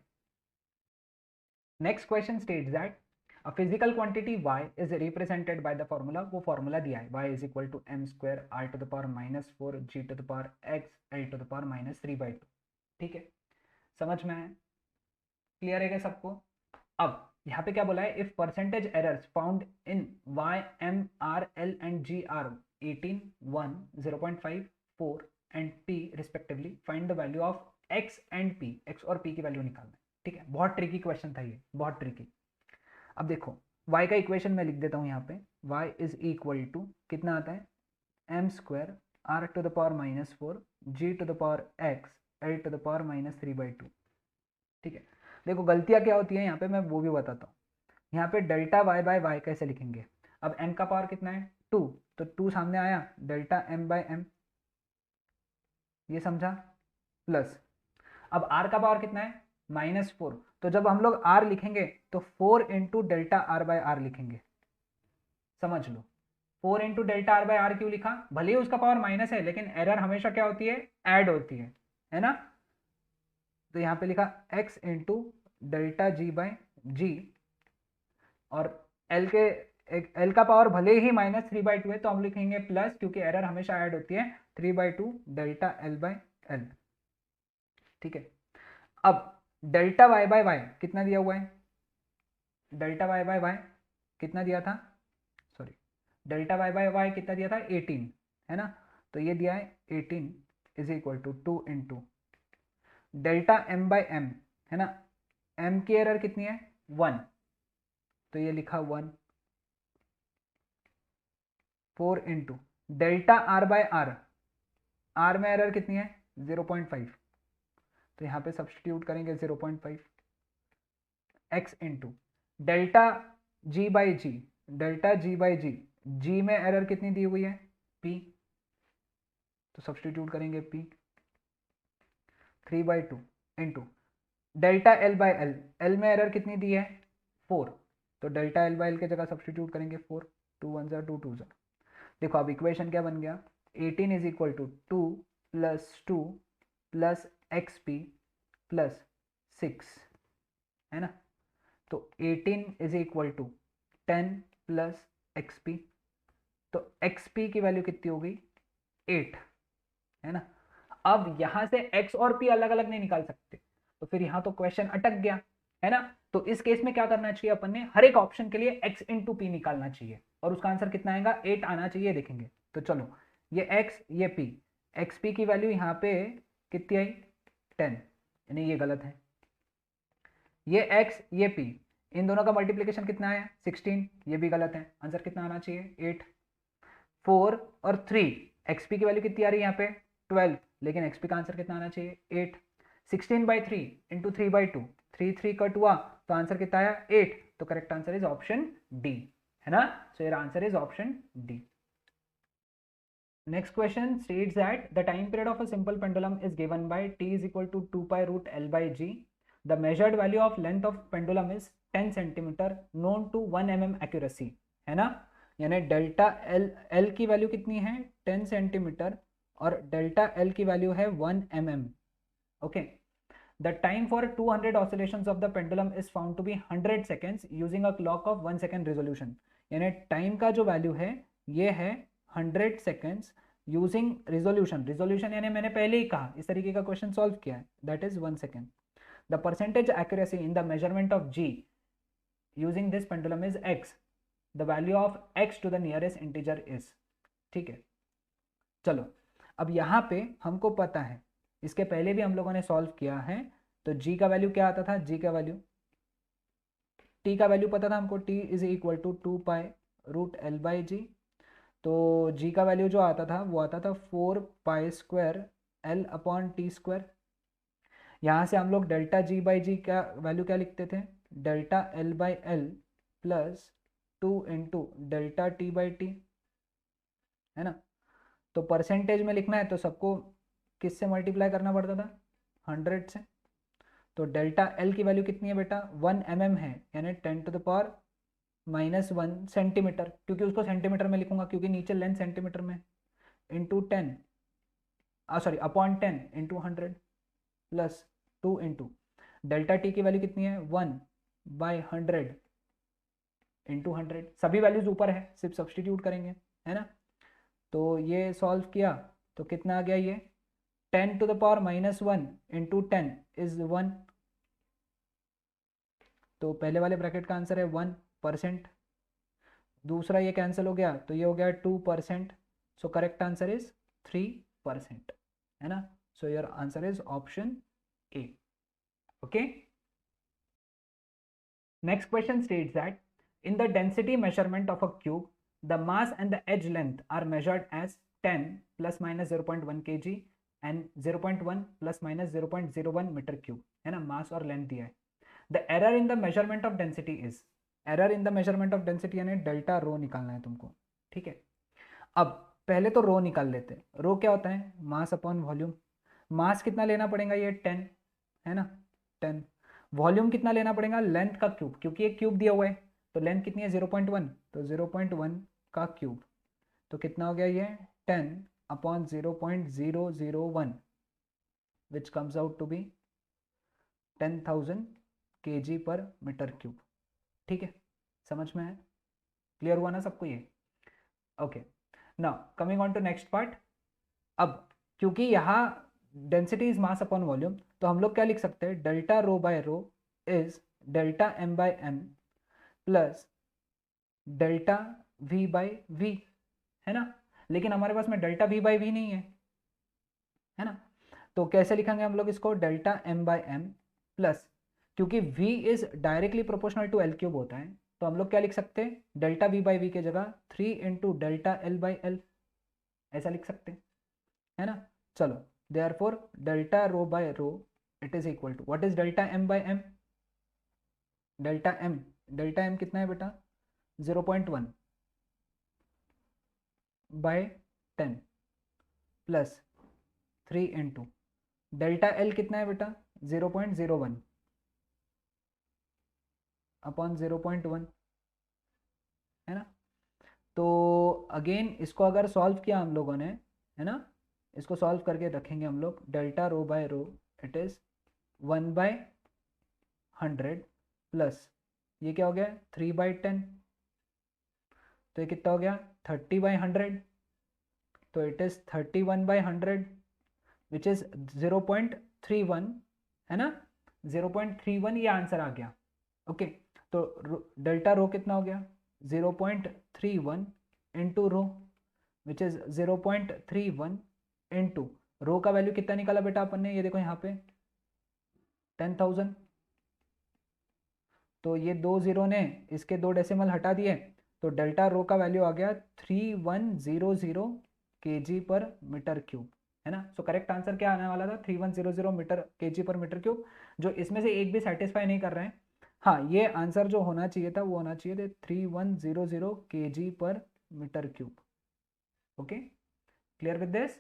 Next question states that a physical quantity y is represented by the formula, वो फॉर्मूला दिया है y is equal to m square r to the power minus 4 g to the power x l to the power minus 3/2। ठीक है, समझ में आया, clear है क्या सबको। अब यहाँ पे क्या बोला है, if percentage errors found in y m r l and g are 18 1 0.5 4 and p respectively, find the value of x and p, x और p की वैल्यू निकालना है। ठीक है, बहुत ट्रिकी क्वेश्चन था ये, बहुत ट्रिकी। अब देखो y का इक्वेशन मैं लिख देता हूँ यहाँ पे, y इज इक्वल टू कितना आता है m square r to the power minus 4 g to the power x l to the power minus 3/2। ठीक है, देखो गलतियाँ क्या होती है यहाँ पे मैं वो भी बताता हूँ। यहाँ पे डेल्टा y बाय y कैसे लिखेंगे, अब m का पावर कितना है 2, तो 2 सामने आया, डेल्टा m बाय m, ये समझा, प्लस अब r का पावर कितना है -4, तो जब हम लोग r लिखेंगे तो 4 into delta are by r लिखेंगे। समझ लो 4 into delta are by r क्यों लिखा, भले ही उसका पावर माइनस है लेकिन एरर हमेशा क्या होती है, ऐड होती है ना। तो यहाँ पे लिखा x into delta g by g, और एल का पावर भले ही -3/2 है तो हम लिखेंगे प्लस, क्योंकि एरर हमेशा ऐड होती है 3/2 डेल्टा एल बाय एल। ठीक है, अब डेल्टा वाई बाय वाई कितना दिया हुआ है, डेल्टा वाई बाय वाई कितना दिया था, sorry delta y by y कितना दिया था 18, है ना। तो ये दिया है 18 is equal to 2 into delta m by m, है ना। एम की एरर कितनी है 1, तो ये लिखा 1, 4 into delta are by r, r में एरर कितनी है 0.5, तो यहाँ पे सब्सटीट्यूट करेंगे 0.5 x into delta ji by g, delta ji by g, g में एरर कितनी दी हुई है p, तो सब्सटीट्यूट करेंगे p 3/2 into delta L by L, L में एरर कितनी दी है 4, तो डेल्टा एल बाई एल की जगह सब्सटीट्यूट करेंगे 4, 2 1 जा 2 2 जा। देखो अब इक्वेशन क्या बन गया, 18 is equal to 2 + 2 plus x p plus 6, है ना। तो 18 is equal to 10 plus x p, तो एक्स पी की वैल्यू कितनी होगी 8, है ना। अब यहां से x और p अलग अलग नहीं निकाल सकते, तो फिर यहां तो क्वेश्चन अटक गया, है ना। तो इस केस में क्या करना चाहिए अपन ने, हर एक ऑप्शन के लिए x इंटू पी निकालना चाहिए, और उसका आंसर कितना आएगा 8 आना चाहिए, देखेंगे। तो चलो ये x ये p, एक्स पी की वैल्यू यहाँ पे कितनी आई 10, यानी ये गलत है। ये x ये p, इन दोनों का मल्टीप्लिकेशन कितना आया 16, ये भी गलत है, आंसर कितना आना चाहिए 8। 4 और 3, xp की वैल्यू कितनी आ रही है यहाँ पे 12, लेकिन xp का आंसर कितना आना चाहिए 8। 16/3 इंटू 3/2, 3 3 कट हुआ तो आंसर कितना आया 8, तो correct answer is option D, है ना। So your answer is option D. Next question states that the time period of a simple pendulum is given by t is equal to 2 pi root L by G. The measured value of length of pendulum is 10 centimeter known to 1 mm accuracy, है ना, यानी delta L की value कितनी है 10 centimetre और delta L की value है 1 mm. Okay, the time for 200 oscillations of the pendulum is found to be 100 seconds using a clock of 1 second resolution. यानी टाइम का जो वैल्यू है ये है 100 seconds यूजिंग रिजोल्यूशन. रिजोल्यूशन यानी मैंने पहले ही कहा, इस तरीके का क्वेश्चन सॉल्व किया है, that is 1 second. The percentage accuracy in the measurement of g using this pendulum is x. The value of x to the nearest integer is. ठीक है, चलो अब यहाँ पे हमको पता है, इसके पहले भी हम लोगों ने सॉल्व किया है, तो g का वैल्यू क्या आता था, g का वैल्यू, t का वैल्यू पता था हमको, t is equal to 2 pi root l by जी. तो g का वैल्यू जो आता था वो आता था 4 pi square l upon T square. यहाँ से हम लोग डेल्टा g बाई जी का वैल्यू क्या लिखते थे, delta l by L plus 2 into delta t by T, है ना. तो परसेंटेज में लिखना है तो सबको किससे मल्टीप्लाई करना पड़ता था, 100 से. तो डेल्टा l की वैल्यू कितनी है बेटा, 1 mm है, यानी 10 टू द पावर -1 सेंटीमीटर, क्योंकि उसको सेंटीमीटर में लिखूंगा क्योंकि नीचे लेंथ सेंटीमीटर में, into 10 sorry upon 10 into 100 plus 2 into delta T की वैल्यू कितनी है 1 बाई 100 इंटू 100. सभी वैल्यूज ऊपर है, सिर्फ सब्सटीट्यूट करेंगे, है ना. तो ये सॉल्व किया तो कितना आ गया, ये 10 to the power -1 into 10 is 1. तो पहले वाले ब्रैकेट का आंसर है 1%. दूसरा ये कैंसिल हो गया तो ये हो गया 2%. सो करेक्ट आंसर इज 3%, है ना. So your answer is option A. Okay, next question states that in the density measurement of a cube the mass and the edge length are measured as 10 ± 0.1 kg एंड 0.1 ± 0.01 metre cube, है ना. Mass और length दिया है. The error in the measurement of density is, error in the measurement of density यानी delta rho निकालना है तुमको. ठीक है, अब पहले तो रो निकाल लेते हैं. रो क्या होता है, मास अपॉन वॉल्यूम. मास कितना लेना पड़ेगा, ये 10 है ना, 10. वॉल्यूम कितना लेना पड़ेगा, लेंथ का क्यूब, क्योंकि एक क्यूब दिया हुआ है तो लेंथ कितनी है 0.1, तो 0.1 का क्यूब. तो कितना हो गया ये 10 upon 0.001 which comes out to be 10,000 kg पर मीटर क्यूब. ठीक है, समझ में है, क्लियर हुआ ना सबको ये. Okay, now coming on to next part. अब क्योंकि यहाँ density is mass upon volume, तो हम लोग क्या लिख सकते हैं, delta rho by rho is delta m by m plus delta v by v, है ना. लेकिन हमारे पास में डेल्टा v बाय v नहीं है ना. तो कैसे लिखेंगे हम लोग इसको, delta m by m plus, क्योंकि v is directly proportional to l cube होता है, तो हम लोग क्या लिख सकते हैं, डेल्टा v बाई वी के जगह 3 into delta l by l, ऐसा लिख सकते हैं, है ना. चलो, therefore delta rho by rho it is equal to what is delta m by m, delta m कितना है बेटा 0.1 by 10 plus 3 into delta l कितना है बेटा 0.01 अपॉन 0.1, है ना. तो अगेन इसको अगर सॉल्व किया हम लोगों ने, है ना, इसको सॉल्व करके रखेंगे हम लोग, delta rho by rho it is 1 by 100 plus ये क्या हो गया 3 बाय 10, तो ये कितना हो गया 30 बाय 100, तो it is 31 by 100 which is 0.31, है ना. 0.31 ये आंसर आ गया. ओके, तो डेल्टा रो कितना हो गया 0.31 into rho which is 0.31 into rho का वैल्यू कितना निकाला बेटा अपन ने, ये देखो यहाँ पे 10,000. तो ये 2 जीरो ने इसके 2 डेसिमल हटा दिए, तो डेल्टा रो का वैल्यू आ गया 3100 kg पर मीटर क्यूब, है ना. सो करेक्ट आंसर क्या आने वाला था 3100 मीटर kg पर मीटर क्यूब, जो इसमें से एक भी सेटिस्फाई नहीं कर रहे हैं. हाँ, ये आंसर जो होना चाहिए था वो होना चाहिए 3100 kg पर metre cube. Okay, clear with this?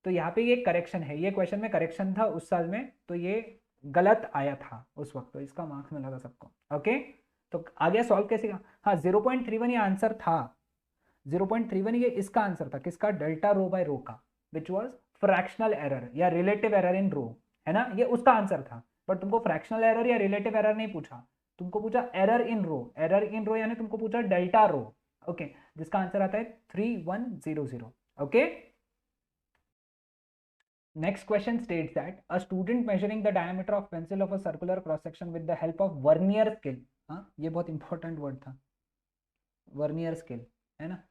तो यहाँ पे ये करेक्शन है, ये क्वेश्चन में करेक्शन था उस साल में, तो ये गलत आया था उस वक्त, तो इसका मार्क्स मिला था सबको। ओके, तो आगे सॉल्व कैसे का? हाँ 0.31 ये आंसर था, 0.31 ये इसका आंसर था, किसका? डेल्टा रो बाय रो का, विच वॉज फ्रैक्शनल एरर या रिलेटिव एरर इन रो, है ना, ये उसका आंसर था। बट तुमको फ्रैक्शनल एरर या रिलेटिव एरर नहीं पूछा, तुमको पूछा error in row, error in रो यानी तुमको पूछा डेल्टा रो। ओके, जिसका आंसर आता है 3100। Okay, next question states that a student measuring the diameter of pencil of a circular cross section with the help of vernier scale, हाँ ये बहुत important word था, वर्नियर स्केल, है ना,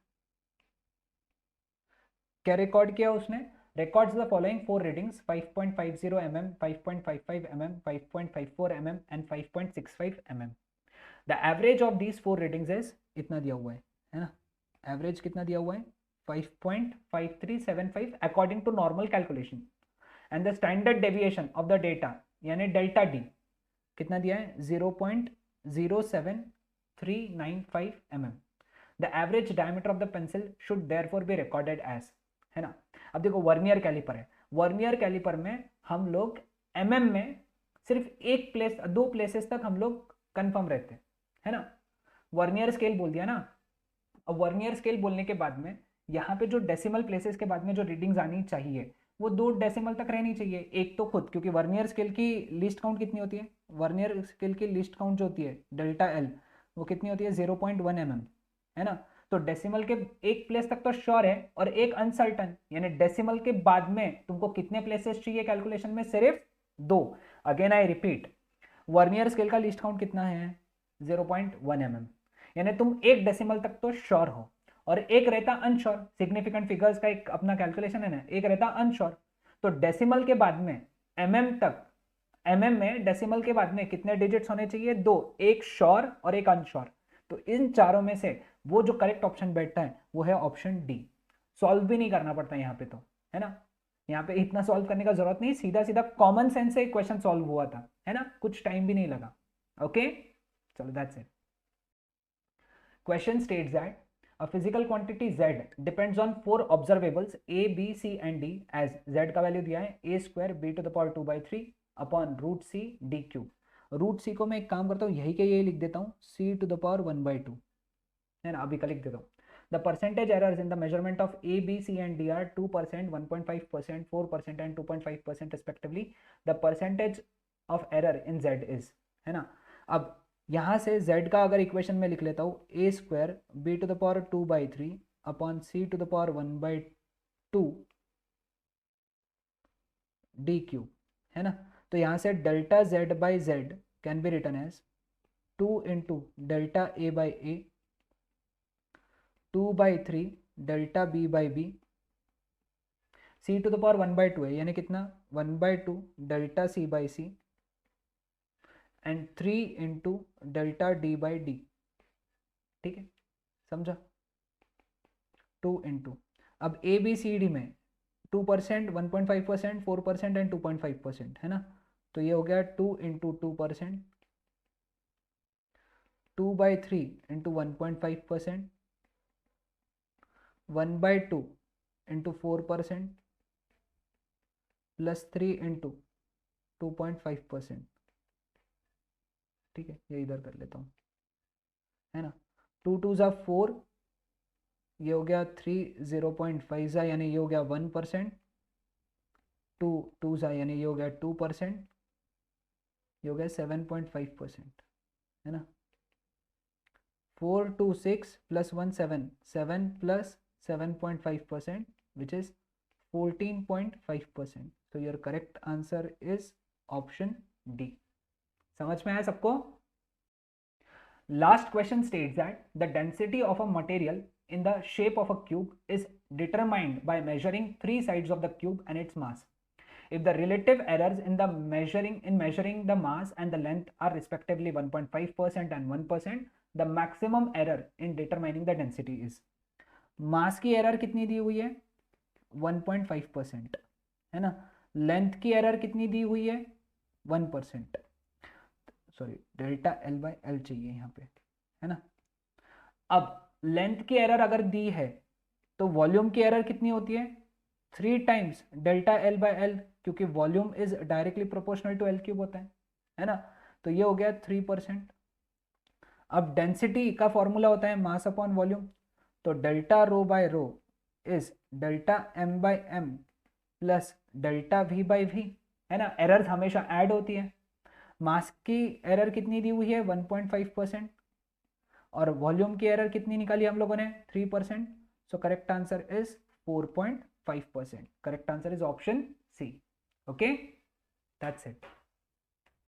क्या रिकॉर्ड किया उसने? records the following 4 readings: 5.50 mm, 5.55 mm, 5.54 mm and 5.65 mm. the average of these 4 readings is, इतना दिया हुआ है ना, एवरेज कितना दिया हुआ है? 5.5375 according to normal calculation and the standard deviation of the data यानी डेल्टा डी कितना दिया है? 0.07395 mm. The average diameter of the pencil should therefore be recorded as, है ना। अब देखो वर्नियर कैलिपर है, वर्नियर कैलिपर में हम लोग mm में सिर्फ एक प्लेस, दो प्लेसेस तक हम लोग कंफर्म रहते हैं, है ना। वर्नियर स्केल बोल दिया ना, अब वर्नियर स्केल बोलने के बाद में यहाँ पे जो डेसिमल प्लेसेस के बाद में जो रीडिंग्स आनी चाहिए वो 2 डेसिमल तक रहनी चाहिए, एक तो खुद, क्योंकि वर्नियर स्केल की लिस्ट काउंट कितनी होती है? वर्नियर स्केल की लिस्ट काउंट जो होती है डेल्टा एल, वो कितनी होती है? 0.1 mm, है ना। तो डेसिमल के एक प्लेस तक तो श्योर है और एक अनसर्टन, यानी डेसिमल के बाद में तुमको कितने प्लेसेस चाहिए कैलकुलेशन में? सिर्फ 2। Again I repeat, vernier scale का लिस्ट काउंट कितना है? 0.1 mm, यानी तुम एक डेसिमल तक तो श्योर हो और एक रहता अनश्योर। सिग्निफिकेंट फिगर्स का एक अपना कैलकुलेशन है ना, एक रहता अनश्योर। तो डेसिमल के बाद में mm तक, mm में डेसिमल के बाद में कितने डिजिट्स होने चाहिए? 2, एक श्योर और एक अनश्योर। तो इन चारों में से वो जो करेक्ट ऑप्शन बैठता है वो है ऑप्शन डी। सॉल्व भी नहीं करना पड़ता यहाँ पे, तो है ना, यहाँ पे इतना सॉल्व करने का जरूरत नहीं, सीधा सीधा कॉमन सेंस से क्वेश्चन सॉल्व हुआ था, है ना, कुछ टाइम भी नहीं लगा। ओके, चलो that's it. Question states that a physical quantity z depends on 4 observables a, b, c and d as z का वैल्यू दिया है a square b to the power 2/3 upon root c d cube। Root c को मैं एक काम करता हूँ, यही के यही लिख देता हूँ, c to the power 1/2, है ना, अभी का लिख देता हूँ। The percentage errors in the measurement of a, b, c and d are 2%, 1.5%, 4% and 2.5% respectively. The percentage of error in z is, है ना। अब यहाँ से z का अगर इक्वेशन में लिख लेता हूँ a square b to the power 2/3 upon c to the power 1/2 d cube, है ना। तो यहाँ से delta z by z can be written as 2 into delta a by a, 2/3 delta b by b, c to the power 1/2 है यानी कितना? 1/2 delta c by c and 3 into delta d by d. ठीक है, समझा? 2 into, अब A B C D में 2%, 1.5%, 4% and 2.5%, है ना। तो ये हो गया 2 into 2%, 2/3 into 1.5%, 1/2 into 4% plus 3 into 2.5%। ठीक है, ये इधर कर लेता हूँ, है ना। 2 2 ज़ा 4, ये हो गया 3, 0.5 ज़ा यानी ये हो गया 1%, 2 2 ज़ा यानी ये हो गया 2%, ये हो गया 7.5%, है ना। 4 2 6 plus 1 7, 7 plus 7.5% which is 14.5%। so your correct answer is option D। समझ में आया सबको? Last question states that the density of a material in the shape of a cube is determined by measuring 3 sides of the cube and its mass. If the relative errors in the measuring the mass and the length are respectively 1.5% and 1%, the maximum error in determining the density is। mass की error कितनी दी हुई है? 1.5%, है ना। Length की error कितनी दी हुई है? 1%, sorry delta L by L चाहिए यहाँ पे, है ना। अब लेंथ की एरर अगर दी है तो वॉल्यूम की एरर कितनी होती है? 3 times delta l by l, क्योंकि volume is directly proportional to l cube होता है ना, तो ये हो गया 3%। अब डेंसिटी का फॉर्मूला होता है मास अपॉन वॉल्यूम, तो delta rho by rho is delta m by m plus delta v by v, है ना। एरर हमेशा ऐड होती है। मास की एरर कितनी दी हुई है 1.5%, और वॉल्यूम की एरर कितनी निकाली हम लोगों ने 3%। So correct answer is 4.5%। Correct answer is option C. Okay, that's it.